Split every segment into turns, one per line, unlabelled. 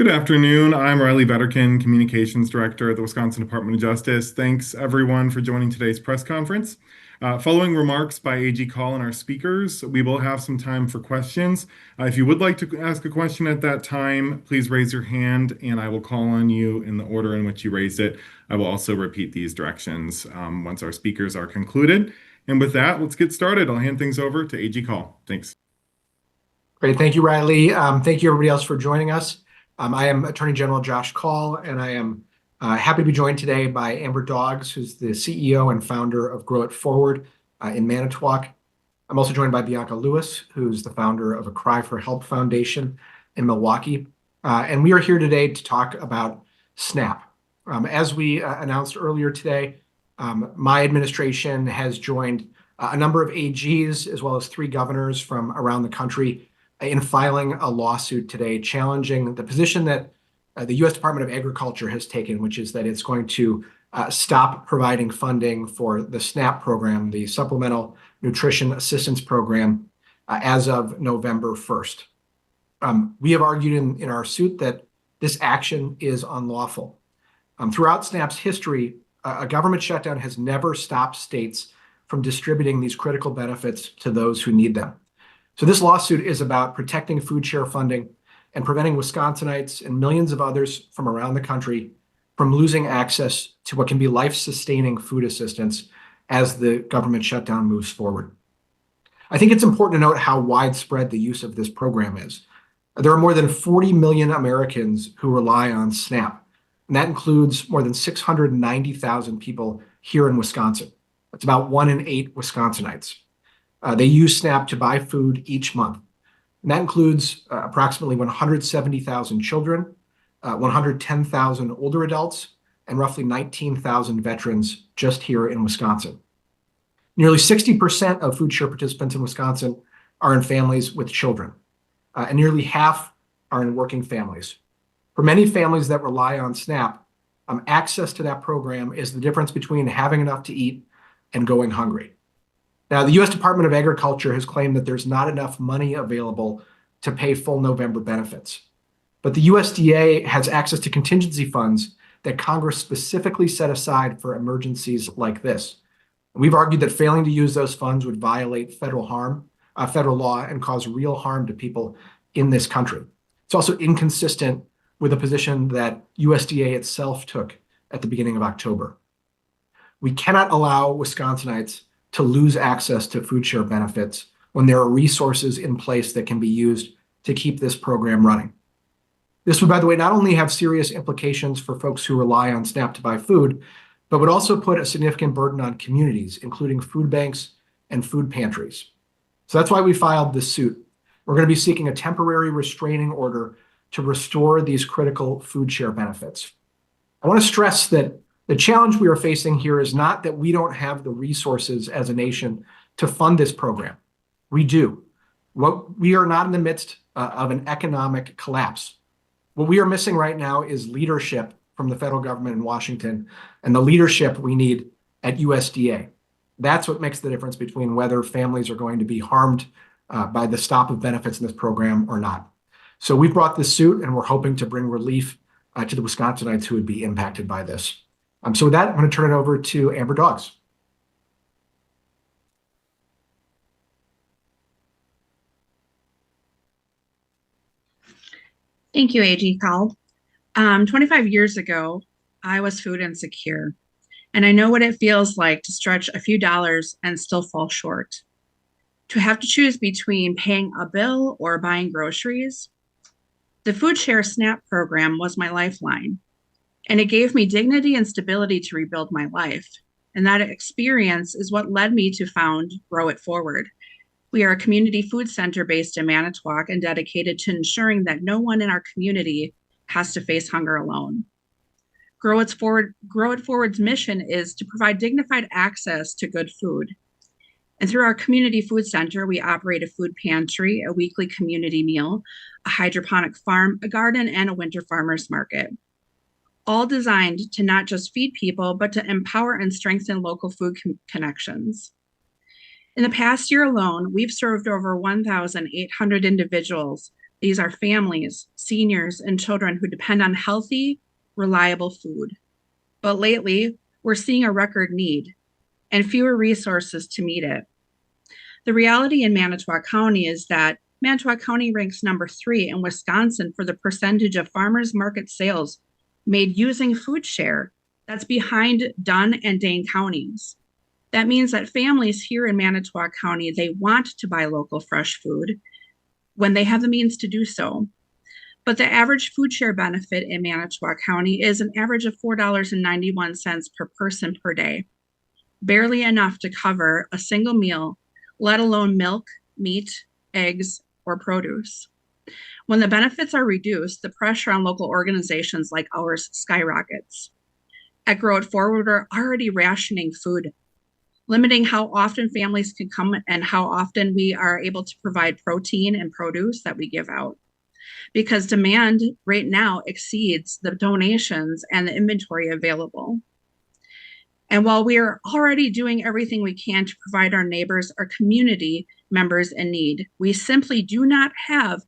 Good afternoon. I'm Riley Vetterkin, Communications Director at the Wisconsin Department of Justice. Thanks, everyone, for joining today's press conference. Following remarks by AG Josh and our speakers, we will have some time for questions. If you would like to ask a question at that time, please raise your hand and I will call on you in the order in which you raised it. I will also repeat these directions once our speakers are concluded. And with that, let's get started. I'll hand things over to AG Josh. Thanks.
Great. Thank you, Riley. Thank you, everybody else, for joining us. I am Attorney General Josh Kaul, and I am happy to be joined today by Amber Doggs, who's the CEO and founder of Grow It Forward in Manitowoc. I'm also joined by Bianca Lewis, who's the founder of a Cry for Help Foundation in Milwaukee. And we are here today to talk about SNAP. As we announced earlier today, my administration has joined a number of AGs as well as 3 governors from around the country in filing a lawsuit today challenging the position that the U.S. Department of Agriculture has taken, which is that it's going to stop providing funding for the SNAP program, the Supplemental Nutrition Assistance Program, as of November 1st. We have argued in our suit that this action is unlawful. Throughout SNAP's history, a government shutdown has never stopped states from distributing these critical benefits to those who need them. So this lawsuit is about protecting food share funding and preventing Wisconsinites and millions of others from around the country from losing access to what can be life-sustaining food assistance as the government shutdown moves forward. I think it's important to note how widespread the use of this program is. There are more than 40 million Americans who rely on SNAP, and that includes more than 690,000 people here in Wisconsin. That's about 1 in 8 Wisconsinites. They use SNAP to buy food each month. And that includes approximately 170,000 children, 110,000 older adults, and roughly 19,000 veterans just here in Wisconsin. Nearly 60% of food share participants in Wisconsin are in families with children, and nearly half are in working families. For many families that rely on SNAP, access to that program is the difference between having enough to eat and going hungry. Now, the U.S. Department of Agriculture has claimed that there's not enough money available to pay full November benefits. But the USDA has access to contingency funds that Congress specifically set aside for emergencies like this. We've argued that failing to use those funds would violate federal law and cause real harm to people in this country. It's also inconsistent with a position that USDA itself took at the beginning of October. We cannot allow Wisconsinites to lose access to food share benefits when there are resources in place that can be used to keep this program running. This would, by the way, not only have serious implications for folks who rely on SNAP to buy food, but would also put a significant burden on communities, including food banks and food pantries. So that's why we filed this suit. We're going to be seeking a temporary restraining order to restore these critical food share benefits. I want to stress that the challenge we are facing here is not that we don't have the resources as a nation to fund this program. We do. We are not in the midst of an economic collapse. What we are missing right now is leadership from the federal government in Washington and the leadership we need at USDA. That's what makes the difference between whether families are going to be harmed by the stop of benefits in this program or not. So we've brought this suit and we're hoping to bring relief to the Wisconsinites who would be impacted by this. So with that, I'm going to turn it over to Amber Doggs.
Thank you, AG Josh. 25 years ago, I was food insecure, and I know what it feels like to stretch a few dollars and still fall short. To have to choose between paying a bill or buying groceries. The Food Share SNAP program was my lifeline, and it gave me dignity and stability to rebuild my life. And that experience is what led me to found Grow It Forward. We are a community food center based in Manitowoc and dedicated to ensuring that no one in our community has to face hunger alone. Grow It Forward's mission is to provide dignified access to good food. And through our community food center, we operate a food pantry, a weekly community meal, a hydroponic farm, a garden, and a winter farmers market. All designed to not just feed people, but to empower and strengthen local food connections. In the past year alone, we've served over 1,800 individuals These are families, seniors, and children who depend on healthy, reliable food. But lately, we're seeing a record need and fewer resources to meet it. The reality in Manitowoc County is that Manitowoc County ranks number 3 in Wisconsin for the percentage of farmers market sales made using food share. That's behind Dunn and Dane counties. That means that families here in Manitowoc County, they want to buy local fresh food when they have the means to do so. But the average food share benefit in Manitowoc County is an average of $4.91 per person per day, barely enough to cover a single meal, let alone milk, meat, eggs, or produce. When the benefits are reduced, the pressure on local organizations like ours skyrockets. At Grow It Forward, we're already rationing food, limiting how often families can come and how often we are able to provide protein and produce that we give out. Because demand right now exceeds the donations and the inventory available. And while we are already doing everything we can to provide our neighbors or community members in need, we simply do not have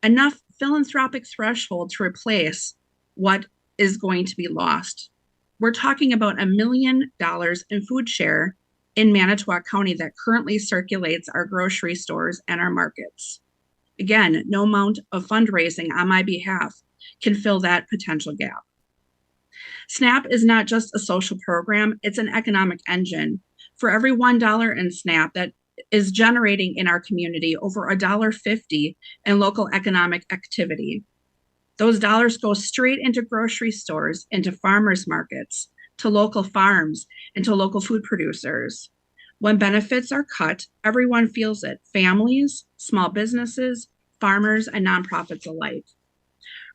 enough philanthropic threshold to replace what is going to be lost. We're talking about $1 million in food share in Manitowoc County that currently circulates our grocery stores and our markets. Again, no amount of fundraising on my behalf can fill that potential gap. SNAP is not just a social program, it's an economic engine. For every $1 in SNAP that is generating in our community over $1.50 in local economic activity. Those dollars go straight into grocery stores, into farmers markets, to local farms, and to local food producers. When benefits are cut, everyone feels it, families, small businesses, farmers, and nonprofits alike.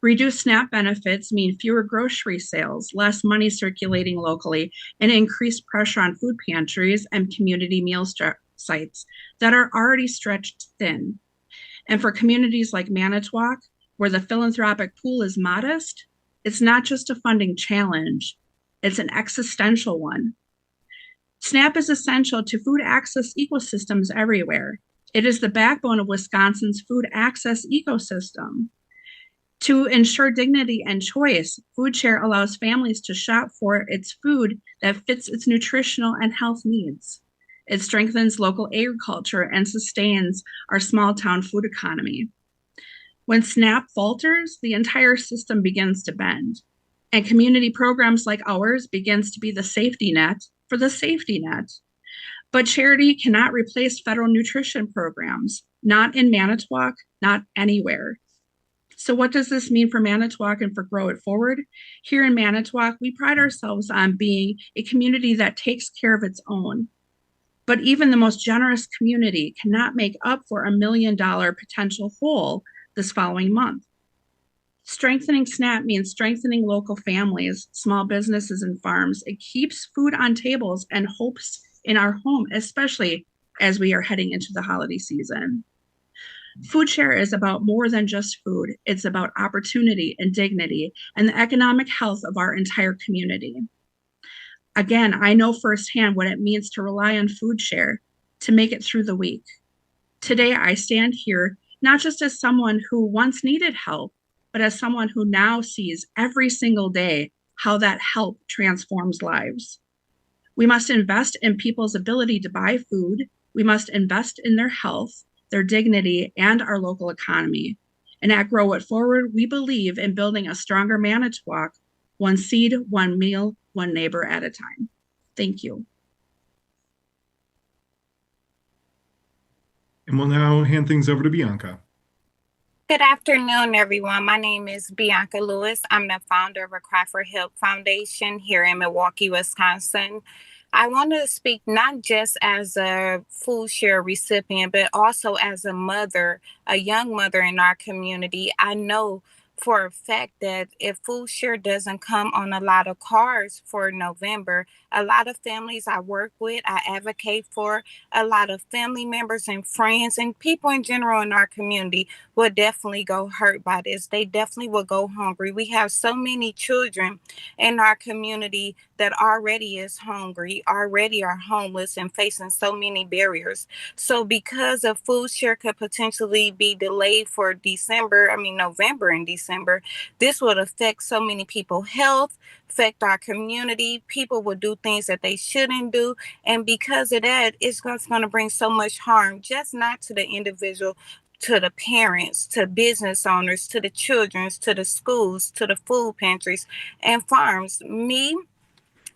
Reduced SNAP benefits mean fewer grocery sales, less money circulating locally, and increased pressure on food pantries and community meal sites that are already stretched thin. And for communities like Manitowoc, where the philanthropic pool is modest, it's not just a funding challenge, it's an existential one. SNAP is essential to food access ecosystems everywhere. It is the backbone of Wisconsin's food access ecosystem. To ensure dignity and choice, food share allows families to shop for its food that fits its nutritional and health needs. It strengthens local agriculture and sustains our small town food economy. When SNAP falters, the entire system begins to bend, and community programs like ours begins to be the safety net for the safety net. But charity cannot replace federal nutrition programs, not in Manitowoc, not anywhere. So what does this mean for Manitowoc and for Grow It Forward? Here in Manitowoc, we pride ourselves on being a community that takes care of its own. But even the most generous community cannot make up for $1 million potential hole this following month. Strengthening SNAP means strengthening local families, small businesses, and farms. It keeps food on tables and hopes in our home, especially as we are heading into the holiday season. Food share is about more than just food. It's about opportunity and dignity and the economic health of our entire community. Again, I know firsthand what it means to rely on food share to make it through the week. Today, I stand here not just as someone who once needed help, but as someone who now sees every single day how that help transforms lives. We must invest in people's ability to buy food. We must invest in their health, their dignity, and our local economy. And at Grow It Forward, we believe in building a stronger Manitowoc, one seed, one meal, one neighbor at a time. Thank you.
And we'll now hand things over to Bianca.
Good afternoon, everyone. My name is Bianca Lewis. I'm the founder of a Cry for Help Foundation here in Milwaukee, Wisconsin. I want to speak not just as a food share recipient, but also as a mother, a young mother in our community. I know for a fact that if food share doesn't come on a lot of cards for November, a lot of families I work with, I advocate for, a lot of family members and friends and people in general in our community will definitely go hurt by this. They definitely will go hungry. We have so many children in our community that already is hungry, already are homeless and facing so many barriers. So because a food share could potentially be delayed for November and December, this would affect so many people's health, affect our community. People will do things that they shouldn't do. And because of that, it's going to bring so much harm, just not to the individual, to the parents, to business owners, to the children, to the schools, to the food pantries and farms.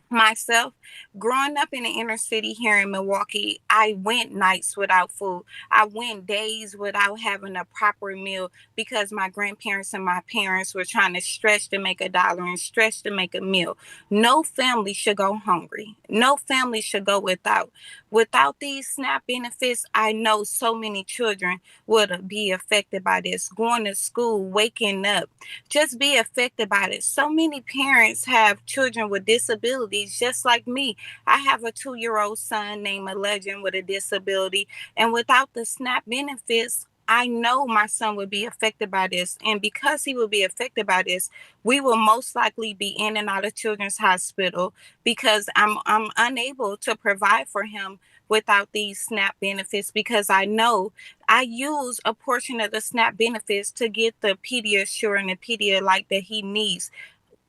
Myself, growing up in the inner city here in Milwaukee, I went nights without food. I went days without having a proper meal because my grandparents and my parents were trying to stretch to make $1 and stretch to make a meal. No family should go hungry. No family should go without. Without these SNAP benefits, I know so many children would be affected by this. Going to school, waking up, just be affected by it. So many parents have children with disabilities, just like me. I have a 2-year-old son named a Legend with a disability, and without the SNAP benefits, I know my son would be affected by this. And because he will be affected by this, we will most likely be in and out of children's hospital because I'm unable to provide for him without these SNAP benefits, because I know I use a portion of the SNAP benefits to get the Pediasure and the Pedialyte that he needs.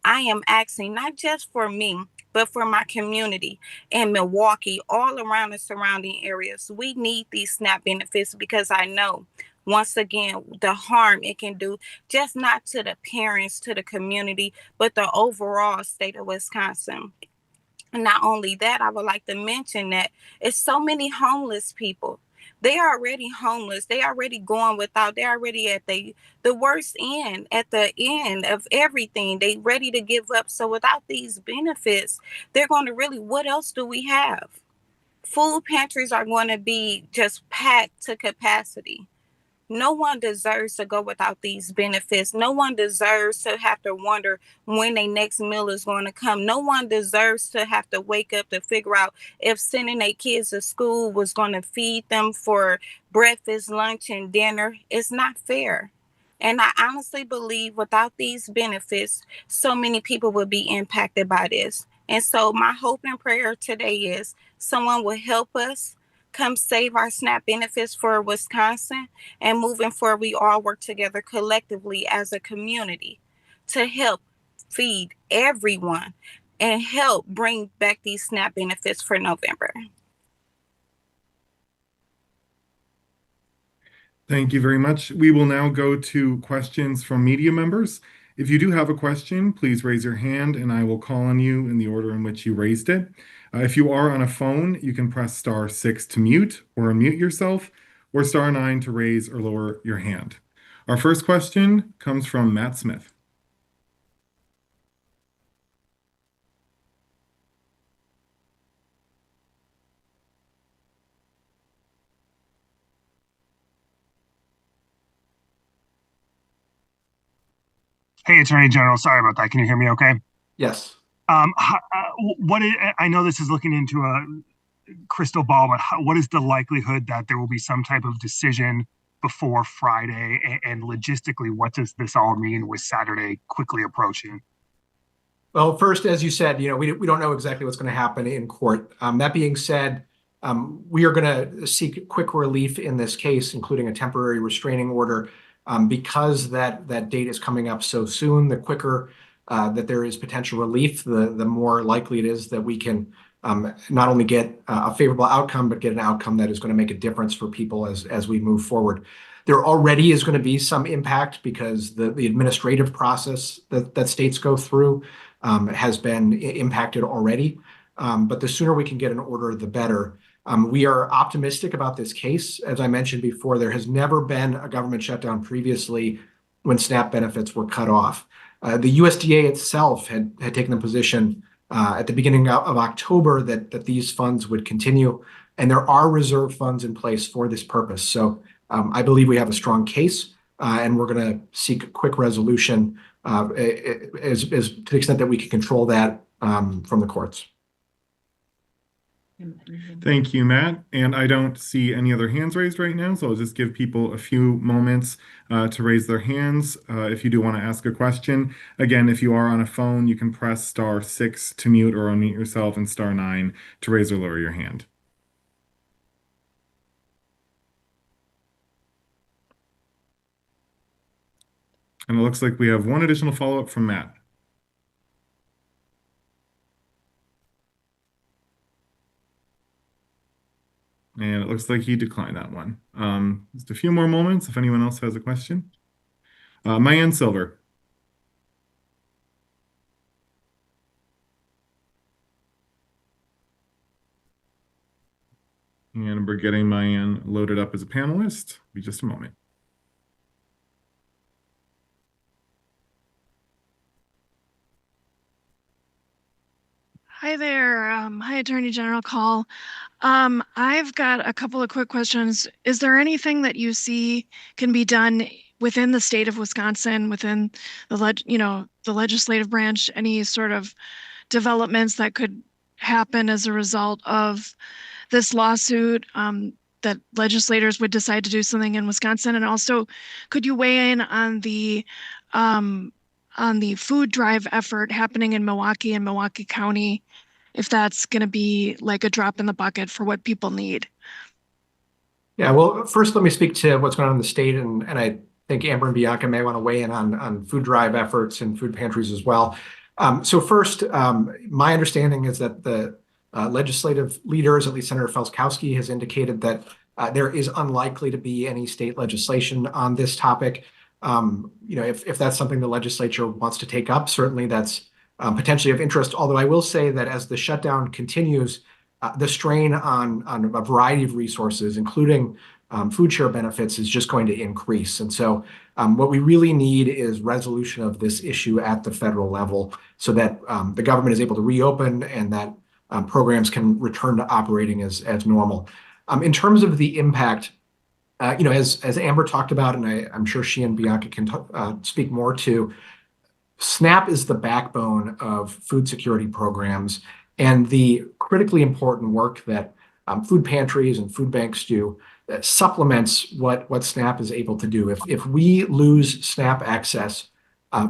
I am asking not just for me, but for my community in Milwaukee, all around the surrounding areas. We need these SNAP benefits because I know, once again, the harm it can do, just not to the parents, to the community, but the overall state of Wisconsin. Not only that, I would like to mention that it's so many homeless people. They are already homeless. They already going without. They're already at the worst end, at the end of everything. They ready to give up. So without these benefits, they're going to really, what else do we have? Food pantries are going to be just packed to capacity. No one deserves to go without these benefits. No one deserves to have to wonder when their next meal is going to come. No one deserves to have to wake up to figure out if sending their kids to school was going to feed them for breakfast, lunch, and dinner. It's not fair. And I honestly believe without these benefits, so many people will be impacted by this. And so my hope and prayer today is someone will help us come save our SNAP benefits for Wisconsin, and moving forward, we all work together collectively as a community to help feed everyone and help bring back these SNAP benefits for November.
Thank you very much. We will now go to questions from media members. If you do have a question, please raise your hand and I will call on you in the order in which you raised it. If you are on a phone, you can press *6 to mute or unmute yourself, or *9 to raise or lower your hand. Our first question comes from Matt Smith.
Hey, Attorney General, sorry about that. Can you hear me okay?
Yes.
I know this is looking into a crystal ball, but what is the likelihood that there will be some type of decision before Friday? And logistically, what does this all mean with Saturday quickly approaching?
Well, first, as you said, we don't know exactly what's going to happen in court. That being said, we are going to seek quick relief in this case, including a temporary restraining order. Because that date is coming up so soon, the quicker that there is potential relief, the more likely it is that we can not only get a favorable outcome, but get an outcome that is going to make a difference for people as we move forward. There already is going to be some impact because the administrative process that states go through has been impacted already. But the sooner we can get an order, the better. We are optimistic about this case. As I mentioned before, there has never been a government shutdown previously when SNAP benefits were cut off. The USDA itself had taken the position at the beginning of October that these funds would continue, and there are reserve funds in place for this purpose. So I believe we have a strong case, and we're going to seek a quick resolution as to the extent that we can control that from the courts.
Thank you, Matt. And I don't see any other hands raised right now, so I'll just give people a few moments to raise their hands if you do want to ask a question. Again, if you are on a phone, you can press *6 to mute or unmute yourself and *9 to raise or lower your hand. And it looks like we have one additional follow-up from Matt. And it looks like he declined that one. Just a few more moments if anyone else has a question. Mayan Silver. And we're getting Mayan loaded up as a panelist. Be just a moment.
Hi there. Hi, Attorney General Kaul. I've got a couple of quick questions. Is there anything that you see can be done within the state of Wisconsin, within the the legislative branch, any sort of developments that could happen as a result of this lawsuit, that legislators would decide to do something in Wisconsin? And also, could you weigh in on the food drive effort happening in Milwaukee and Milwaukee County, if that's going to be like a drop in the bucket for what people need?
Yeah, well, first let me speak to what's going on in the state, and I think Amber and Bianca may want to weigh in on food drive efforts and food pantries as well. So first, my understanding is that the legislative leaders, at least Senator Felskowski, has indicated that there is unlikely to be any state legislation on this topic. If that's something the legislature wants to take up, certainly that's potentially of interest. Although I will say that as the shutdown continues, the strain on a variety of resources, including food share benefits, is just going to increase. And so what we really need is resolution of this issue at the federal level so that the government is able to reopen and that programs can return to operating as normal. In terms of the impact, as Amber talked about, and I'm sure she and Bianca can speak more to, SNAP is the backbone of food security programs and the critically important work that food pantries and food banks do that supplements what SNAP is able to do. If we lose SNAP access,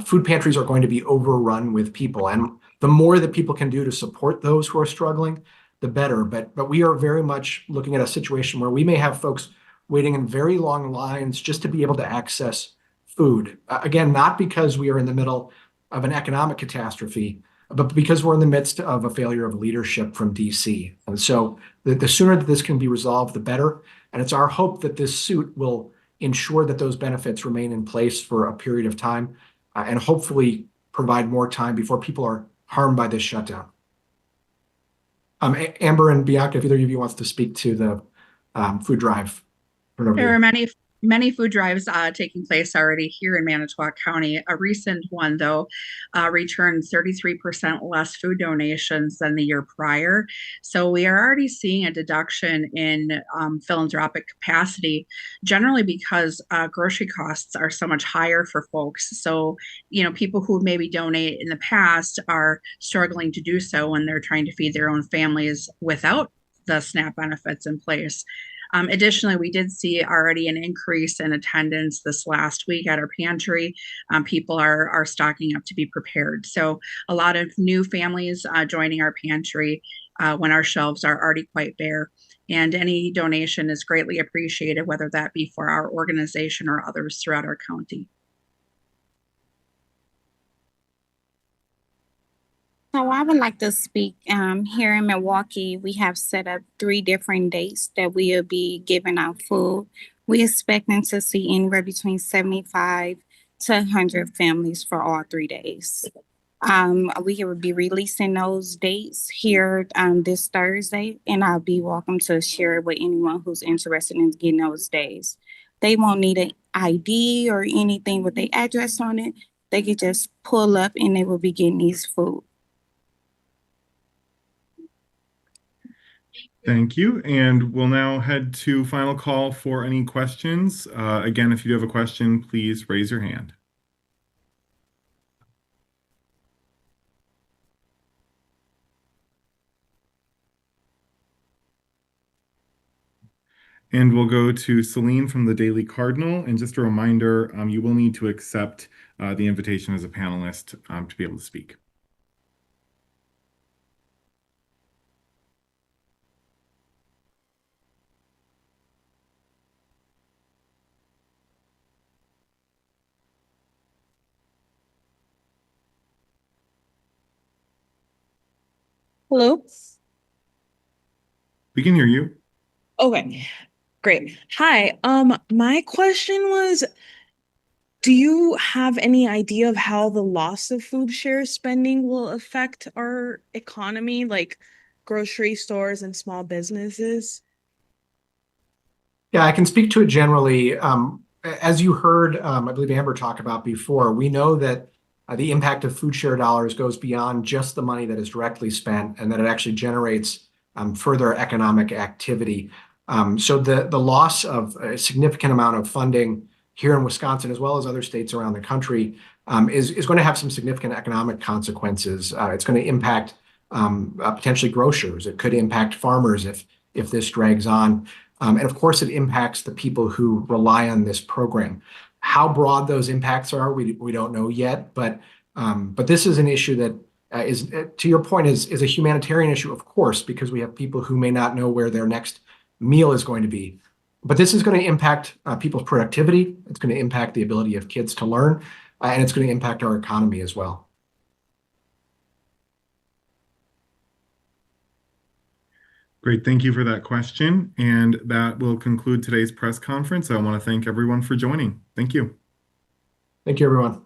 food pantries are going to be overrun with people. And the more that people can do to support those who are struggling, the better. But we are very much looking at a situation where we may have folks waiting in very long lines just to be able to access food. Again, not because we are in the middle of an economic catastrophe, but because we're in the midst of a failure of leadership from DC. And so the sooner that this can be resolved, the better. And it's our hope that this suit will ensure that those benefits remain in place for a period of time and hopefully provide more time before people are harmed by this shutdown. Amber and Bianca, if either of you wants to speak to the food drive.
There are many food drives taking place already here in Manitowoc County. A recent one, though, returned 33% less food donations than the year prior. So we are already seeing a deduction in philanthropic capacity, generally because grocery costs are so much higher for folks. So, people who maybe donate in the past are struggling to do so when they're trying to feed their own families without the SNAP benefits in place. Additionally, we did see already an increase in attendance this last week at our pantry. People are stocking up to be prepared. So a lot of new families joining our pantry when our shelves are already quite bare. And any donation is greatly appreciated, whether that be for our organization or others throughout our county.
So I would like to speak. Here in Milwaukee, we have set up 3 different dates that we will be giving out food. We're expecting to see anywhere between 75 to 100 families for all 3 days. We will be releasing those dates here this Thursday, and I'll be welcome to share it with anyone who's interested in getting those days. They won't need an ID or anything with their address on it. They can just pull up and they will be getting these food.
Thank you. And we'll now head to final call for any questions. Again, if you do have a question, please raise your hand. And we'll go to Celine from the Daily Cardinal. And just a reminder, you will need to accept the invitation as a panelist to be able to speak.
Hello?
We can hear you.
Okay, great. Hi. My question was, do you have any idea of how the loss of food share spending will affect our economy, like grocery stores and small businesses?
Yeah, I can speak to it generally. As you heard, I believe Amber talk about before, we know that the impact of food share dollars goes beyond just the money that is directly spent, and that it actually generates further economic activity. So the loss of a significant amount of funding here in Wisconsin, as well as other states around the country, is going to have some significant economic consequences. It's going to impact potentially grocers. It could impact farmers if this drags on. And of course, it impacts the people who rely on this program. How broad those impacts are, we don't know yet. But this is an issue that is, to your point, is a humanitarian issue, of course, because we have people who may not know where their next meal is going to be. But this is going to impact people's productivity. It's going to impact the ability of kids to learn, and it's going to impact our economy as well.
Great. Thank you for that question. And that will conclude today's press conference. I want to thank everyone for joining. Thank you.
Thank you, everyone.